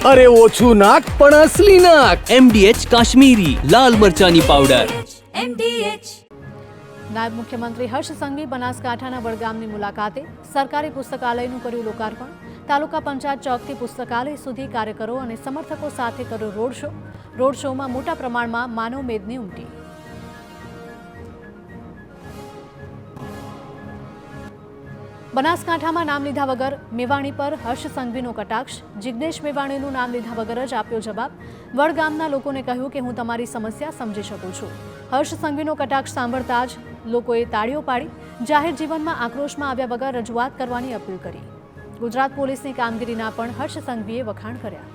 अरे ओछू नाक पण असली नाक। MDH काश्मीरी लाल मरचानी पाउडर। નાયબ મુખ્યમંત્રી હર્ષ સંઘવી બનાસકાંઠાના વડગામની મુલાકાતે સરકારી પુસ્તકાલયનું કર્યું લોકાર્પણ। તાલુકા પંચાયત ચોકથી પુસ્તકાલય સુધી કાર્યકરો અને સમર્થકો સાથે કર્યો રોડ શો। રોડ શોમાં મોટા પ્રમાણમાં માનવ મેદની ઉમટી। બનાસકાંઠામાં નામ લીધા વગર મેવાણી પર હર્ષ સંઘવીનો કટાક્ષ। જિગ્નેશ મેવાણીનું નામ લીધા વગર જ આપ્યો જવાબ। વડગામના લોકોને કહ્યું કે હું તમારી સમસ્યા સમજી શકું છું। હર્ષ સંઘવીનો કટાક્ષ સાંભળતા જ લોકોએ તાળીઓ પાડી। જાહેર જીવનમાં આક્રોશમાં આવ્યા વગર રજૂઆત કરવાની અપીલ કરી। ગુજરાત પોલીસની કામગીરીના પણ હર્ષ સંઘવીએ વખાણ કર્યા।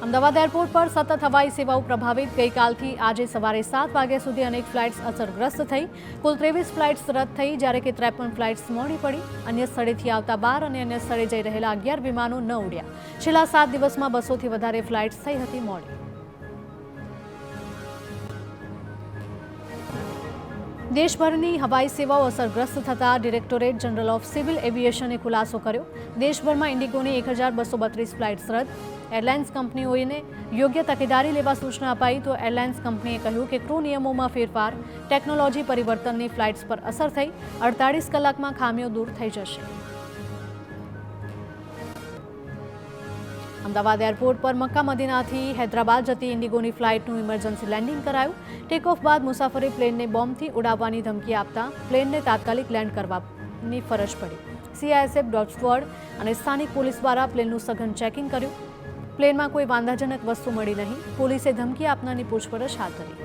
અમદાવાદ એરપોર્ટ પર સતત હવાઈ સેવાઓ પ્રભાવિત। ગઈકાલથી આજે સવારે 7 વાગ્યા સુધી અનેક ફ્લાઇટ્સ અસરગ્રસ્ત થઈ। કુલ 23 ફ્લાઇટ્સ રદ થઈ, જ્યારે કે 53 ફ્લાઇટ્સ મોડી પડી। અન્ય સ્થળેથી આવતા 12 અને અન્ય સ્થળે જઈ રહેલા 11 વિમાનો ન ઉડ્યા। છેલ્લા 7 દિવસમાં 200થી વધારે ફ્લાઇટ્સ થઈ હતી મોડી। દેશભરની હવાઈ સેવાઓ અસરગ્રસ્ત થતા ડિરેક્ટોરેટ જનરલ ઓફ સિવિલ એવિએશને ખુલાસો કર્યો। દેશભરમાં ઇન્ડિગોની 1232 ફ્લાઇટ્સ રદ। એરલાઇન્સ કંપનીઓને યોગ્ય તકેદારી લેવા સૂચના અપાઈ તો એરલાઇન્સ કંપનીએ કહ્યું કે ક્રૂ નિયમોમાં ફેરફાર, ટેકનોલોજી પરિવર્તનની ફ્લાઇટ્સ પર અસર થઈ। 48 કલાકમાં ખામીઓ દૂર થઈ જશે। અમદાવાદ એરપોર્ટ પર મક્કા મદીનાથી હૈદરાબાદ જતી ઇન્ડિગોની ફ્લાઇટનું ઇમરજન્સી લેન્ડિંગ કરાયું। ટેક ઓફ બાદ મુસાફરે પ્લેનને બોમ્બથી ઉડાવવાની ધમકી આપતા પ્લેનને તાત્કાલિક લેન્ડ કરવાની ફરજ પડી। CISF, ડોગ સ્ક્વોડ અને સ્થાનિક પોલીસ દ્વારા પ્લેનનું સઘન ચેકિંગ કર્યું। પ્લેનમાં કોઈ વાંધાજનક વસ્તુ મળી નહીં। પોલીસે ધમકી આપનારની પૂછપરછ હાથ ધરી।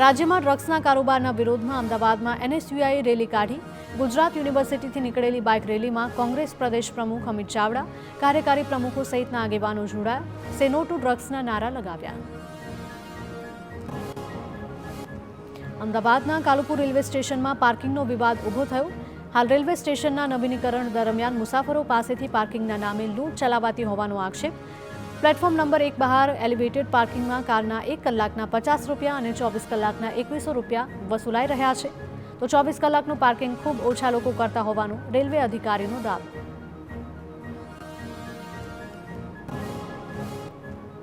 રાજ્યમાં ડ્રગ્સના કારોબારના વિરોધમાં અમદાવાદમાં NSUIએ રેલી કાઢી। ગુજરાત યુનિવર્સિટીથી નીકળેલી બાઇક રેલીમાં કોંગ્રેસ પ્રદેશ પ્રમુખ અમિત ચાવડા, કાર્યકારી પ્રમુખો સહિતના આગેવાનો જોડાયા। સે નો ટુ ડ્રગ્સના નારા લગાવ્યા। અમદાવાદના કાલુપુર રેલવે સ્ટેશનમાં પાર્કિંગનો વિવાદ ઊભો થયો। હાલ રેલવે સ્ટેશનના નવીનીકરણ દરમિયાન મુસાફરો પાસેથી પાર્કિંગના નામે લૂંટ ચલાવાતી હોવાનો આક્ષેપ। પ્લેટફોર્મ નંબર 1 બહાર એલિવેટેડ પાર્કિંગમાં કારના 1 કલાકના 50 રૂપિયા અને 24 કલાકના 2100 રૂપિયા વસૂલાઈ રહ્યા છે, તો 24 કલાકનું પાર્કિંગ ખૂબ ઓછા લોકો કરતા હોવાનો રેલવે અધિકારીનો દાવો।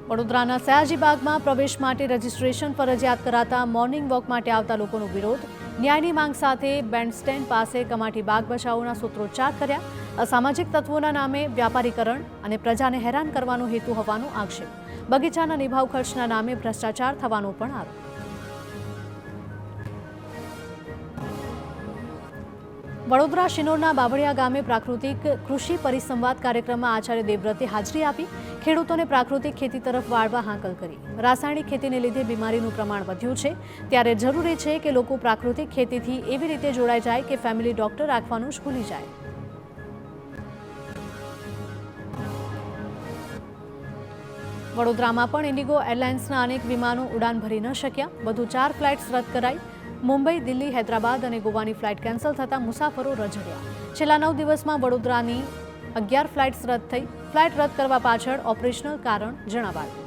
વડોદરાના સયાજીબાગમાં પ્રવેશ માટે રજીસ્ટ્રેશન ફરજિયાત કરાતા મોર્નિંગ વોક માટે આવતા લોકોનો વિરોધ। ન્યાયની માંગ સાથે બેન્ડ સ્ટેન્ડ પાસે કમાટી બાગ બચાવોના સૂત્રોચ્ચાર કર્યા। અસામાજિક તત્વોના નામે વ્યાપારીકરણ અને પ્રજાને હેરાન કરવાનો હેતુ હોવાનો આક્ષેપ। બગીચાના નિભાવ ખર્ચના નામે ભ્રષ્ટાચાર થવાનો પણ આરોપ। વડોદરા શિનોરના બાબડિયા ગામે પ્રાકૃતિક કૃષિ પરિસંવાદ કાર્યક્રમમાં આચાર્ય દેવવ્રતે હાજરી આપી। ખેડૂતોને પ્રાકૃતિક ખેતી તરફ વાળવા હાંકલ કરી। રાસાયણિક ખેતીને લીધે બીમારીનું પ્રમાણ વધ્યું છે, ત્યારે જરૂરી છે કે લોકો પ્રાકૃતિક ખેતીથી એવી રીતે જોડાઈ જાય કે ફેમિલી ડોક્ટર રાખવાનું જ ભૂલી જાય। વડોદરામાં પણ ઇન્ડિગો એરલાઇન્સના અનેક વિમાનો ઉડાન ભરી ન શક્યા। વધુ 4 ફ્લાઇટ્સ રદ કરાઈ। મુંબઈ, દિલ્હી, હૈદરાબાદ અને ગોવાની ફ્લાઇટ કેન્સલ થતાં મુસાફરો રઝળ્યા। છેલ્લા 9 દિવસમાં વડોદરાની 11 ફ્લાઇટ્સ રદ થઈ। ફ્લાઇટ રદ કરવા પાછળ ઓપરેશનલ કારણ જણાવાયું।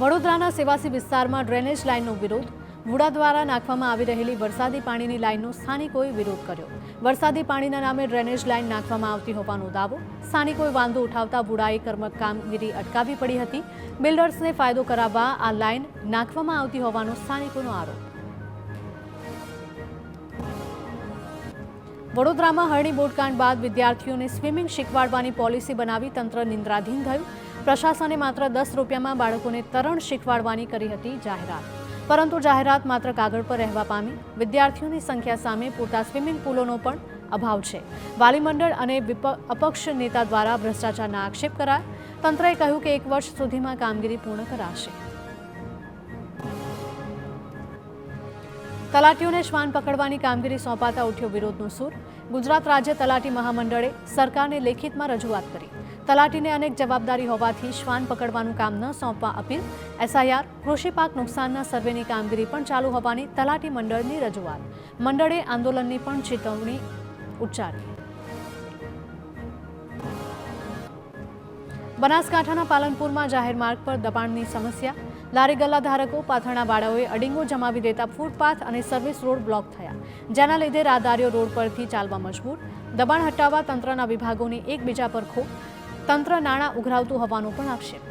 વડોદરાના સેવાસી વિસ્તારમાં ડ્રેનેજ લાઇનનો વિરોધ। વુડા દ્વારા નાખવામાં આવી રહેલી વરસાદી પાણીની લાઇનનો સ્થાનિકોએ વિરોધ કર્યો। વરસાદી પાણીના નામે ડ્રેનેજ લાઇન નાખવામાં આવતી હોવાનો દાવો। સ્થાનિકોએ વાંધો ઉઠાવતા વુડાએ કામગીરી અટકાવવી પડી હતી। બિલ્ડર્સને ફાયદો કરાવવા આ લાઇન નાખવામાં આવતી હોવાનો સ્થાનિકોનો આરોપ। વડોદરામાં હરણી બોટકાંડ બાદ વિદ્યાર્થીઓને સ્વિમિંગ શીખવાડવાની પોલિસી બનાવી તંત્ર નિંદ્રાધીન થયું। પ્રશાસને માત્ર 10 રૂપિયામાં બાળકોને તરણ શીખવાડવાની કરી હતી જાહેરાત, પરંતુ જાહેરાત માત્ર કાગળ પર રહેવા પામી। વિદ્યાર્થીઓની સંખ્યા સામે પૂરતા સ્વિમિંગ પુલોનો પણ અભાવ છે। વાલી મંડળ અને અપક્ષ નેતા દ્વારા ભ્રષ્ટાચારના આક્ષેપ કરાયા। તંત્રએ કહ્યું કે 1 વર્ષ સુધીમાં કામગીરી પૂર્ણ કરાશે। તલાટીઓને શ્વાન પકડવાની કામગીરી સોંપાતા ઉઠ્યો વિરોધનો સૂર। ગુજરાત રાજ્ય તલાટી મહામંડળે સરકારને લેખિતમાં રજૂઆત કરી। તલાટીને અનેક જવાબદારી હોવાથી શ્વાન પકડવાનું કામ ન સોંપવા અપીલ। SIR, કૃષિ પાક નુકસાનના સર્વેની કામગીરી પણ ચાલુ હોવાની તલાટી મંડળની રજૂઆત। મંડળે આંદોલનની પણ ચેતવણી ઉચ્ચારી। બનાસકાંઠાના પાલનપુરમાં જાહેર માર્ગ પર દબાણની સમસ્યા। લારી ગલ્લા ધારકો પાથરણા બાળાઓએ અડીંગો જમાવી દેતા ફૂટપાથ અને સર્વિસ રોડ બ્લોક થયા, જેના લીધે રાહદારીઓ રોડ પરથી ચાલવા મજબૂર. દબાણ હટાવવા તંત્રના વિભાગોની એકબીજા પર ખો, તંત્ર નાણાં ઉઘરાવતું હોવાનો પણ આક્ષેપ.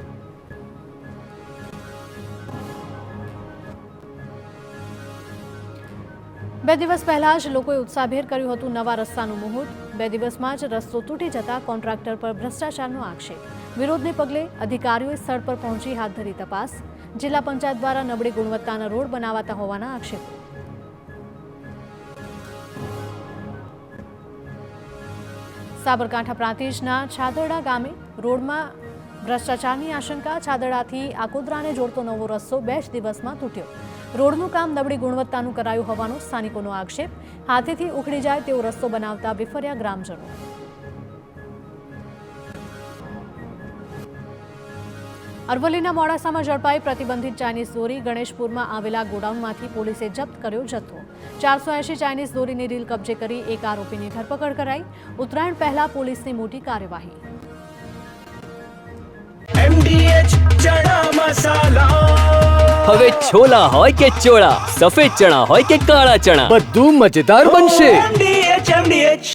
બે દિવસ પહેલા જ લોકોએ ઉત્સાહભેર કર્યું હતું નવા રસ્તાનું મુહૂર્ત. 2 દિવસમાં જ રસ્તો તૂટી જતા કોન્ટ્રાક્ટર પર ભ્રષ્ટાચારનો આક્ષેપ. વિરોધને પગલે અધિકારીઓએ સ્થળ પર પહોંચી હાથ ધરી તપાસ. જિલ્લા પંચાયત દ્વારા નબળી ગુણવત્તાના રોડ બનાવાતા હોવાના આક્ષેપો. સાબરકાંઠા પ્રાંતિજના છાદરડા ગામે રોડમાં ભ્રષ્ટાચારની આશંકા. છાદરડાથી આકોદરાને જોડતો નવો રસ્તો 2 જ દિવસમાં તૂટ્યો. રોડનું કામ નબળી ગુણવત્તાનું કરાયું હોવાનો સ્થાનિકોનો આક્ષેપ. હાથેથી ઉખડી જાય તેવો રસ્તો બનાવતા વિફર્યા ગ્રામજનો. અરવલ્લીના મોડાસામાં ઝડપાઈ પ્રતિબંધિત ચાઇનીઝ દોરી. ગણેશપુરમાં આવેલા ગોડાઉનમાંથી પોલીસે જપ્ત કર્યો જથ્થો. 480 ચાઇનીઝ દોરીની રીલ કબજે કરી એક આરોપીની ધરપકડ કરાઈ. ઉત્તરાયણ પહેલા પોલીસની મોટી કાર્યવાહી. હવે છોલા હોય કે ચોળા, સફેદ ચણા હોય કે કાળા ચણા, બધું મજેદાર બનશે.